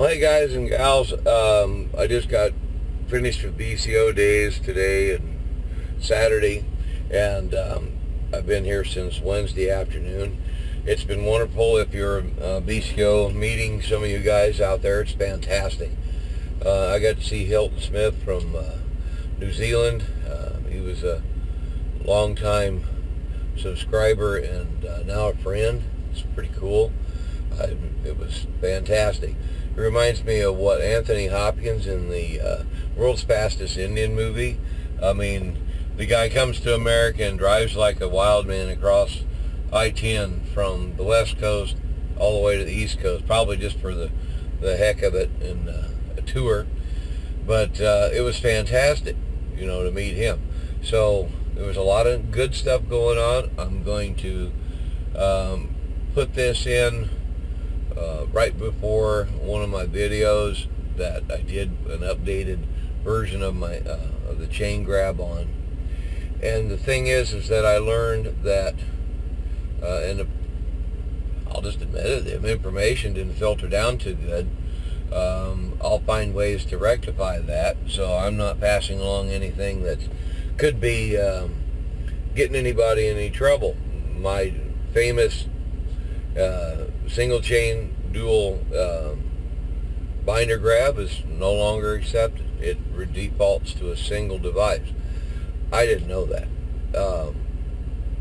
Well, hey guys and gals, I just got finished with BCO days today and Saturday, and I've been here since Wednesday afternoon. It's been wonderful. If you're BCO meeting some of you guys out there, it's fantastic. I got to see Hilton Smith from New Zealand. He was a long-time subscriber and now a friend. It's pretty cool. It was fantastic. It reminds me of what Anthony Hopkins in the World's Fastest Indian movie. I mean, the guy comes to America and drives like a wild man across I-10 from the West Coast all the way to the East Coast, probably just for the heck of it in a tour. But it was fantastic, you know, to meet him. So there was a lot of good stuff going on. I'm going to put this in right before one of my videos that I did an updated version of my of the chain grab on. And the thing is that I learned that I'll just admit it, the information didn't filter down too good. I'll find ways to rectify that, so I'm not passing along anything that could be getting anybody in any trouble. My famous single chain dual binder grab is no longer accepted. It defaults to a single device. I didn't know that.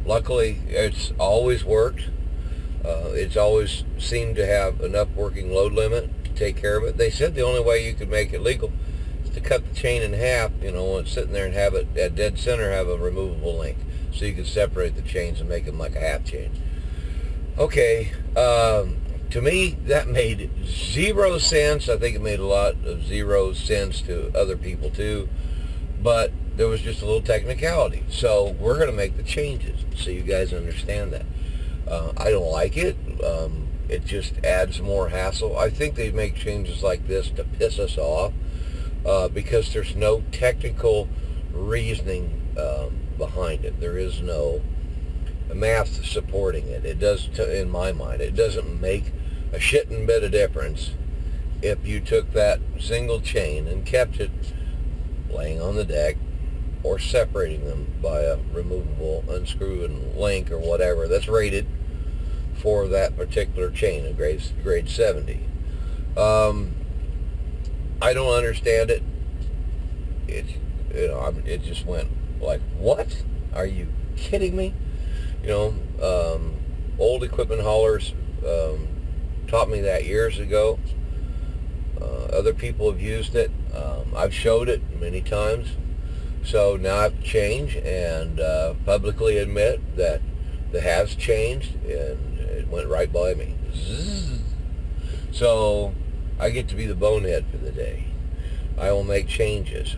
Luckily, it's always worked. It's always seemed to have enough working load limit to take care of it. They said the only way you could make it legal is to cut the chain in half, you know, when it's sitting there, and have it at dead center have a removable link, so you can separate the chains and make them like a half chain. Okay, to me, that made 0 sense. I think it made a lot of 0 sense to other people too, but there was just a little technicality. So we're going to make the changes so you guys understand that. I don't like it. It just adds more hassle. I think they make changes like this to piss us off because there's no technical reasoning behind it. There is no math supporting it. It does, in my mind, it doesn't make a shitting bit of difference if you took that single chain and kept it laying on the deck, or separating them by a removable unscrew and link or whatever that's rated for that particular chain, a grade 70. I don't understand it. It's, you know, it just went like, what? Are you kidding me? You know, old equipment haulers taught me that years ago. Other people have used it. I've showed it many times. So now I have to change and publicly admit that the has changed, and it went right by me. Zzz. So I get to be the bonehead for the day. I will make changes.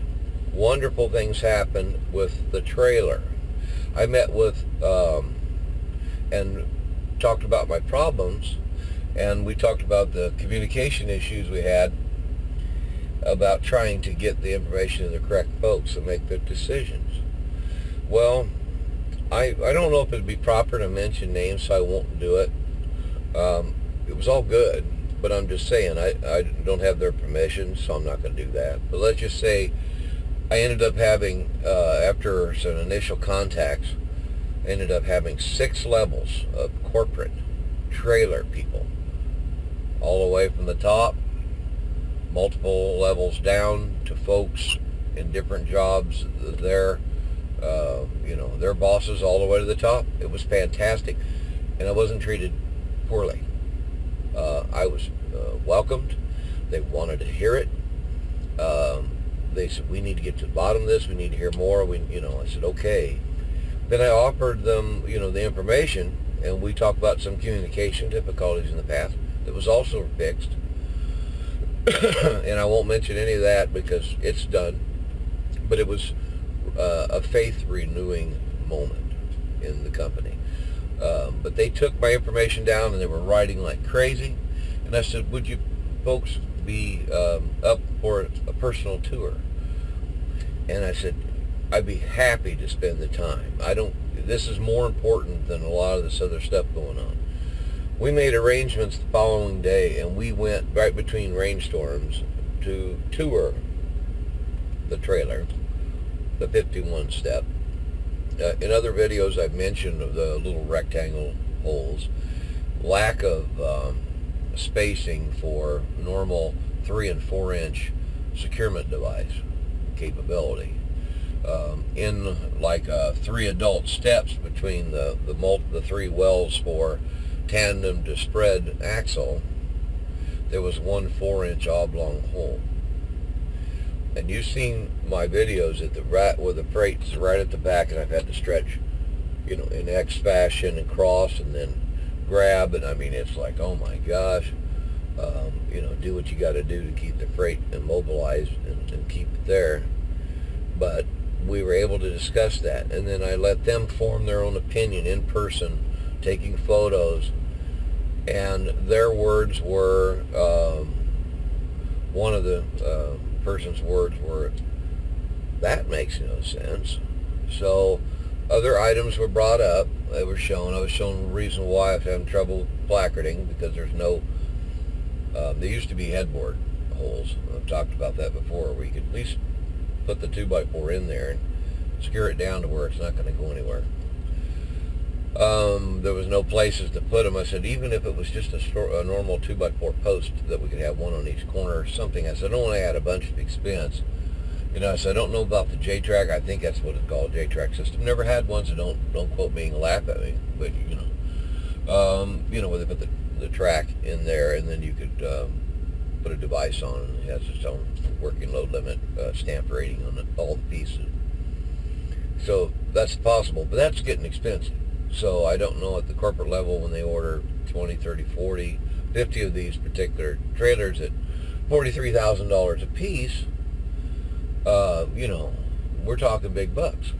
Wonderful things happen with the trailer. I met with and talked about my problems, and we talked about the communication issues we had about trying to get the information to the correct folks and make their decisions. Well, I don't know if it'd be proper to mention names, so I won't do it. It was all good, but I'm just saying, I don't have their permission, so I'm not going to do that. But let's just say I ended up having, after some initial contacts, ended up having 6 levels of corporate trailer people, all the way from the top, multiple levels down to folks in different jobs, their you know, their bosses, all the way to the top. It was fantastic, and I wasn't treated poorly. I was welcomed. They wanted to hear it. They said, we need to get to the bottom of this, we need to hear more. You know, I said, okay. Then I offered them, you know, the information, and we talked about some communication difficulties in the past that was also fixed. And I won't mention any of that because it's done, but it was a faith renewing moment in the company. But they took my information down, and they were writing like crazy, and I said, would you folks be up for a personal tour? And I said, I'd be happy to spend the time. This is more important than a lot of this other stuff going on. We made arrangements the following day, and we went right between rainstorms to tour the trailer, the 51 step. In other videos I've mentioned of the little rectangle holes, lack of spacing for normal 3 and 4 inch securement device capability. In like 3 adult steps between the 3 wells for tandem to spread axle, there was 1 4-inch oblong hole. And you've seen my videos at the where the freight's right at the back, and I've had to stretch, you know, in X fashion and cross and then grab, and I mean, it's like, oh my gosh, you know, do what you got to do to keep the freight immobilized and keep it there. But we were able to discuss that, and then I let them form their own opinion in person, taking photos, and their words were, one of the person's words were, that makes no sense. So other items were brought up. They were shown. I was shown the reason why I'm having trouble placarding, because there's no, there used to be headboard holes. I've talked about that before, where you could at least put the 2x4 in there and secure it down to where it's not going to go anywhere. There was no places to put them. I said, even if it was just a normal 2x4 post, that we could have one on each corner or something. I said, I don't want to add a bunch of expense. You know, I said, I don't know about the J-Track. I think that's what it's called, J-Track system. Never had one, so don't quote me and laugh at me. But, you know, where they put the track in there, and then you could put a device on, and it has its own working load limit, stamp rating on all the pieces. So that's possible, but that's getting expensive. So I don't know at the corporate level, when they order 20, 30, 40, 50 of these particular trailers at $43,000 a piece, you know, we're talking big bucks.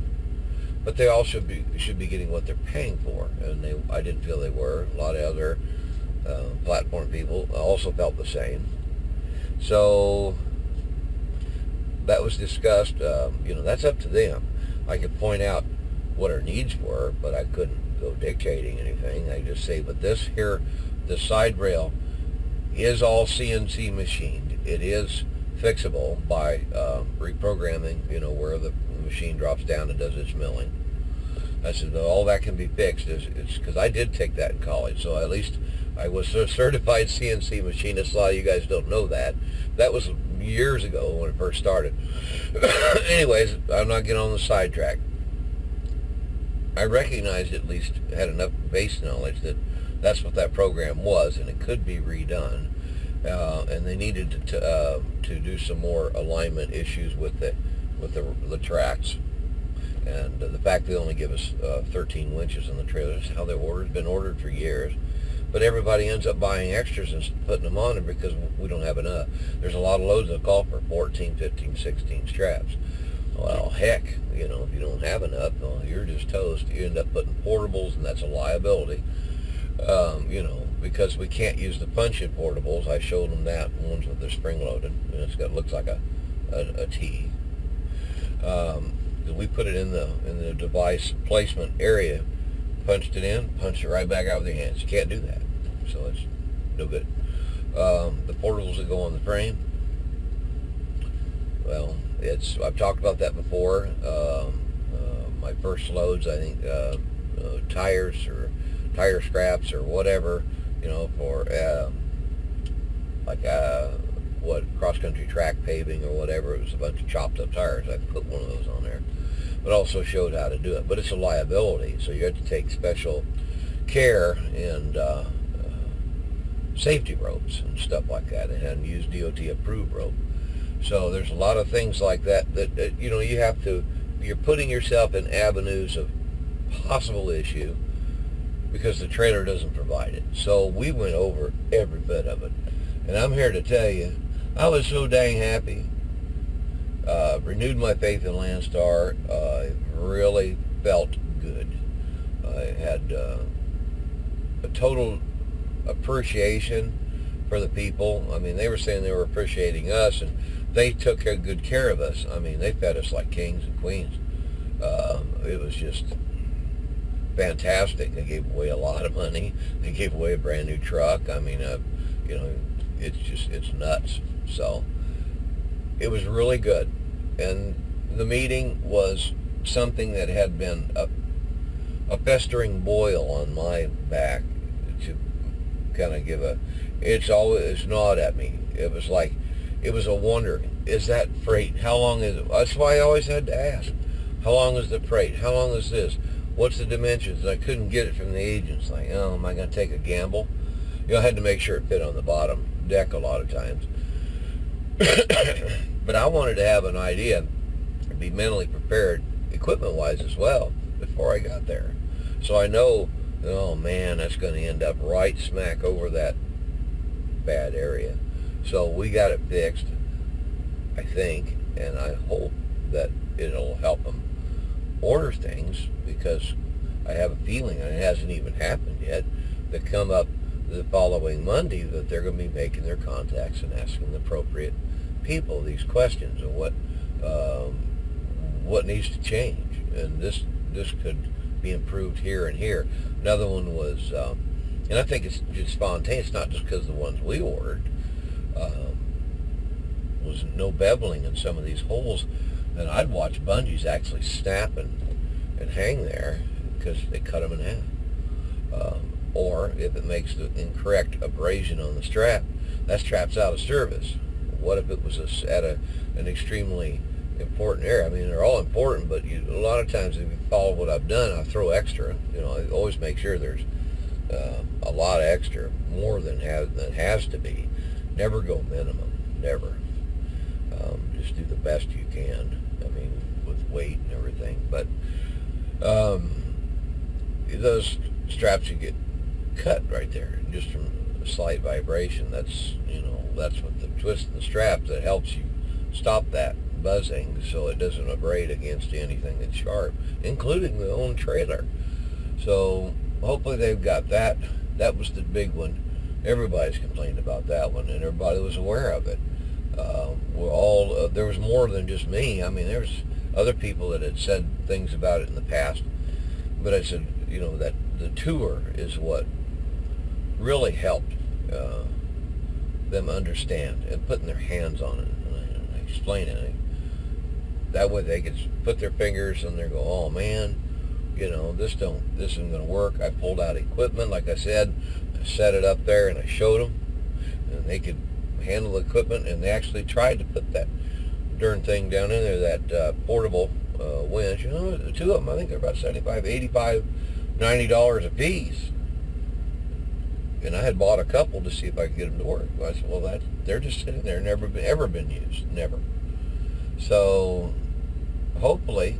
But they all should be getting what they're paying for, and I didn't feel they were. A lot of other platform people also felt the same. So that was discussed. You know, that's up to them. I could point out what our needs were, but I couldn't go dictating anything. I just say, but this here, the side rail is all CNC machined. It is fixable by reprogramming, you know, where the machine drops down and does its milling. I said, all that can be fixed. It's because I did take that in college, so at least I was a certified CNC machinist. A lot of you guys don't know that. That was years ago when it first started. Anyways, I'm not getting on the sidetrack. I recognized, at least had enough base knowledge, that that's what that program was, and it could be redone. And they needed to do some more alignment issues with the tracks, and the fact they only give us 13 winches in the trailer. That's how they're ordered. It's been ordered for years, but everybody ends up buying extras and putting them on it because we don't have enough. There's a lot of loads that call for 14, 15, 16 straps. Well, heck, you know, if you don't have enough, well, you're just toast. You end up putting portables, and that's a liability. You know, because we can't use the punch-in portables. I showed them that, ones with the spring-loaded, and looks like a T. We put it in the device placement area, punched it in, punched it right back out with your hands. You can't do that, so it's no good. The portables that go on the frame, well, I've talked about that before. My first loads, I think, tires or tire scraps or whatever, you know, for what, cross-country track paving or whatever. It was a bunch of chopped up tires. I put one of those on there, but also showed how to do it. But it's a liability, so you have to take special care and safety ropes and stuff like that, and use DOT approved rope. So there's a lot of things like that you know, you're putting yourself in avenues of possible issue because the trailer doesn't provide it. So we went over every bit of it, and I'm here to tell you, I was so dang happy. Renewed my faith in Landstar. Really felt good. I had a total appreciation for the people. I mean, they were saying they were appreciating us, and they took good care of us. I mean, they fed us like kings and queens. It was just fantastic. They gave away a lot of money. They gave away a brand new truck. I mean, you know, it's nuts. So it was really good. And the meeting was something that had been a festering boil on my back to kind of give it's always gnawed at me. It was like, it was a wonder, is that freight? How long is it? That's why I always had to ask, how long is the freight? How long is this? What's the dimensions? I couldn't get it from the agents. Like, oh, am I going to take a gamble? You know, I had to make sure it fit on the bottom deck a lot of times. But I wanted to have an idea and be mentally prepared, equipment-wise as well, before I got there. So I know, oh man, that's going to end up right smack over that bad area. So we got it fixed, I think, and I hope that it'll help them order things, because I have a feeling, and it hasn't even happened yet, that come up the following Monday that they're going to be making their contacts and asking the appropriate people these questions of what needs to change, and this could be improved here and here. Another one was, and I think it's just spontaneous, not just because the ones we ordered, was no beveling in some of these holes, and I'd watch bungees actually snap and hang there because they cut them in half. Or if it makes the incorrect abrasion on the strap, that strap's out of service. What if it was an extremely important area? I mean, they're all important, but a lot of times if you follow what I've done, I throw extra. You know, I always make sure there's a lot of extra, more than has to be. Never go minimum, never. Just do the best you can, I mean, with weight and everything. But those straps, you get cut right there just from a slight vibration. That's, you know, that's what the twist in the strap that helps you stop that buzzing so it doesn't abrade against anything that's sharp, including the own trailer. So hopefully they've got that. That was the big one. Everybody's complained about that one, and everybody was aware of it. We're all there was more than just me. I mean, there's other people that had said things about it in the past, but I said, you know, that the tour is what really helped them understand and putting their hands on it, and I explain it. That way they could put their fingers and they go, oh man, you know, this isn't going to work. I pulled out equipment, like I said, I set it up there and I showed them, and they could handle the equipment, and they actually tried to put that darn thing down in there, that portable winch. You know, the two of them, I think they're about $75, $85, $90 a piece. And I had bought a couple to see if I could get them to work. I said, well, they're just sitting there, ever been used, never. So hopefully,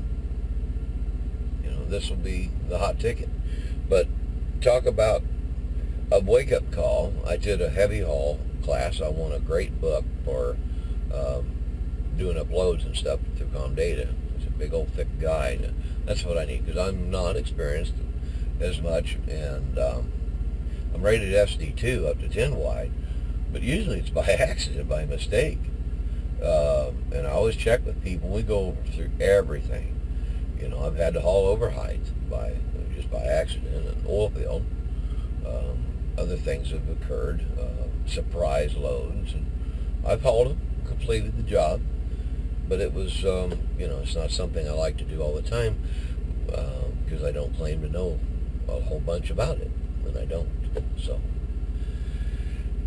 you know, this will be the hot ticket. But talk about a wake-up call. I did a heavy haul class. I won a great book for doing uploads and stuff through Comdata. It's a big old thick guide. That's what I need, because I'm not experienced as much, and I'm rated SD2 up to 10 wide, but usually it's by accident, by mistake. And I always check with people. We go through everything. You know, I've had to haul over height just by accident, an oil field. Other things have occurred, surprise loads, and I've hauled them, completed the job, but it was, you know, it's not something I like to do all the time, because I don't claim to know a whole bunch about it, and I don't. So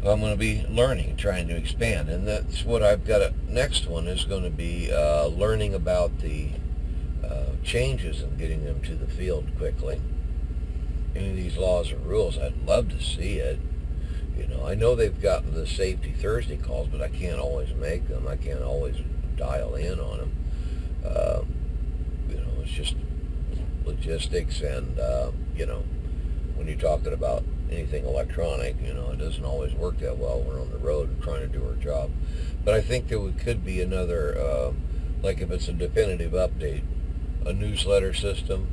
I'm going to be learning, trying to expand, and that's what I've got. Next one is going to be learning about the changes and getting them to the field quickly. Any of these laws or rules, I'd love to see it. You know, I know they've gotten the Safety Thursday calls, but I can't always make them. I can't always dial in on them. You know, it's just logistics, and you know, when you're talking about anything electronic, you know, it doesn't always work that well. We're on the road and trying to do our job. But I think there could be another, like if it's a definitive update, a newsletter system,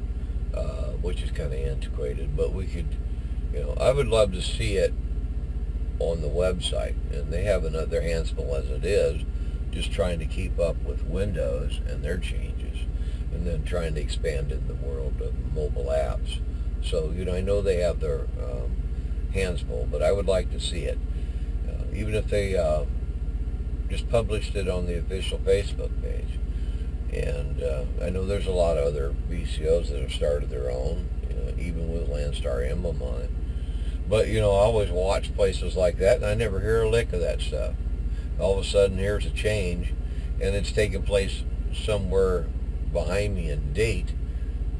which is kind of antiquated, but we could, you know, I would love to see it on the website, and they have their hands full as it is, just trying to keep up with Windows and their changes, and then trying to expand in the world of mobile apps. So, I know they have their hands full, but I would like to see it. Even if they just published it on the official Facebook page. And I know there's a lot of other BCOs that have started their own, even with Landstar emblem on it. But, I always watch places like that, and I never hear a lick of that stuff. All of a sudden, here's a change, and it's taking place somewhere behind me in date,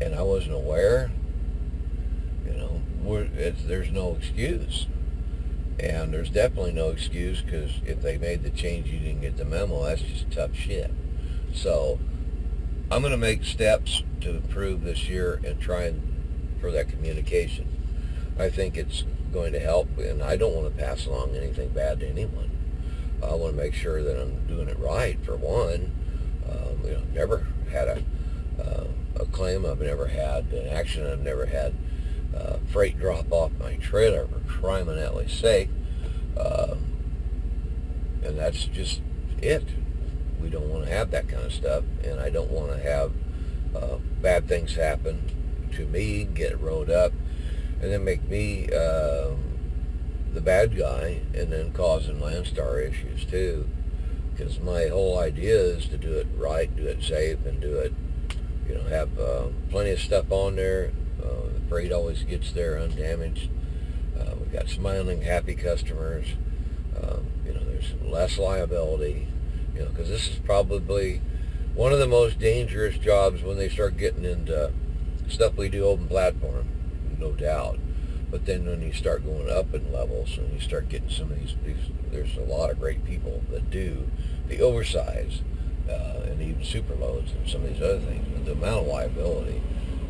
and I wasn't aware. There's no excuse. And there's definitely no excuse, because if they made the change, you didn't get the memo. That's just tough shit. So I'm going to make steps to improve this year and try for that communication. I think it's going to help, and I don't want to pass along anything bad to anyone. I want to make sure that I'm doing it right, for one. Never had a claim. I've never had an accident. I've never had freight drop off my trailer, for criminality sake. And that's just it. We don't want to have that kind of stuff, and I don't want to have bad things happen to me, get rode up, and then make me the bad guy, and then causing Landstar issues too. Because my whole idea is to do it right, do it safe, and do it, have plenty of stuff on there. The freight always gets there undamaged. We've got smiling, happy customers. There's less liability. Because this is probably one of the most dangerous jobs when they start getting into stuff we do open platform, no doubt. But then when you start going up in levels, and you start getting some of these there's a lot of great people that do the oversize and even super loads and some of these other things. But the amount of liability,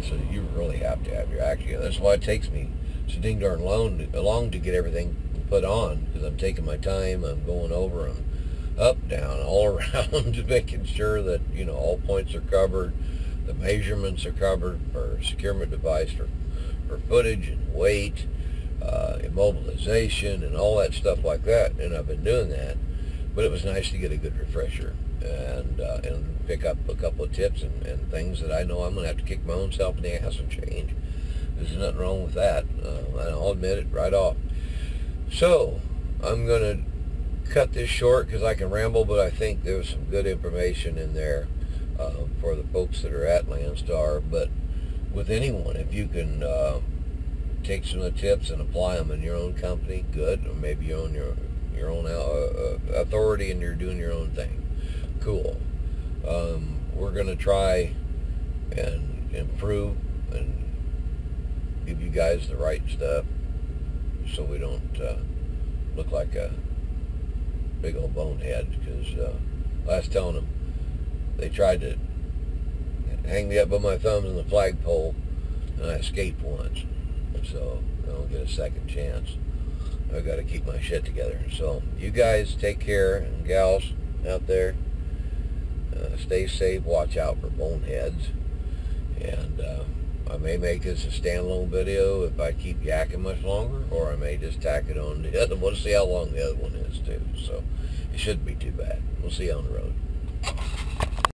so you really have to have your act together. That's why it takes me so ding darn long to get everything put on, because I'm taking my time. I'm going over them up, down, all around, making sure that all points are covered, the measurements are covered for securement device, for footage and weight, immobilization, and all that stuff like that. And I've been doing that, but it was nice to get a good refresher and pick up a couple of tips and things that I know I'm going to have to kick my own self in the ass and change. There's nothing wrong with that. I'll admit it right off. So I'm going to cut this short because I can ramble, but I think there's some good information in there for the folks that are at Landstar. But with anyone, if you can take some of the tips and apply them in your own company, good. Or maybe you own your own authority and you're doing your own thing, cool. We're going to try and improve and give you guys the right stuff, so we don't look like a big old bonehead. Because I was telling them, they tried to hang me up by my thumbs in the flagpole, and I escaped once, so I don't get a second chance. I've got to keep my shit together. So you guys take care, and gals out there, stay safe, watch out for boneheads, and I may make this a standalone video if I keep yakking much longer, or I may just tack it on the other one. We'll see how long the other one is too, so it shouldn't be too bad. We'll see you on the road.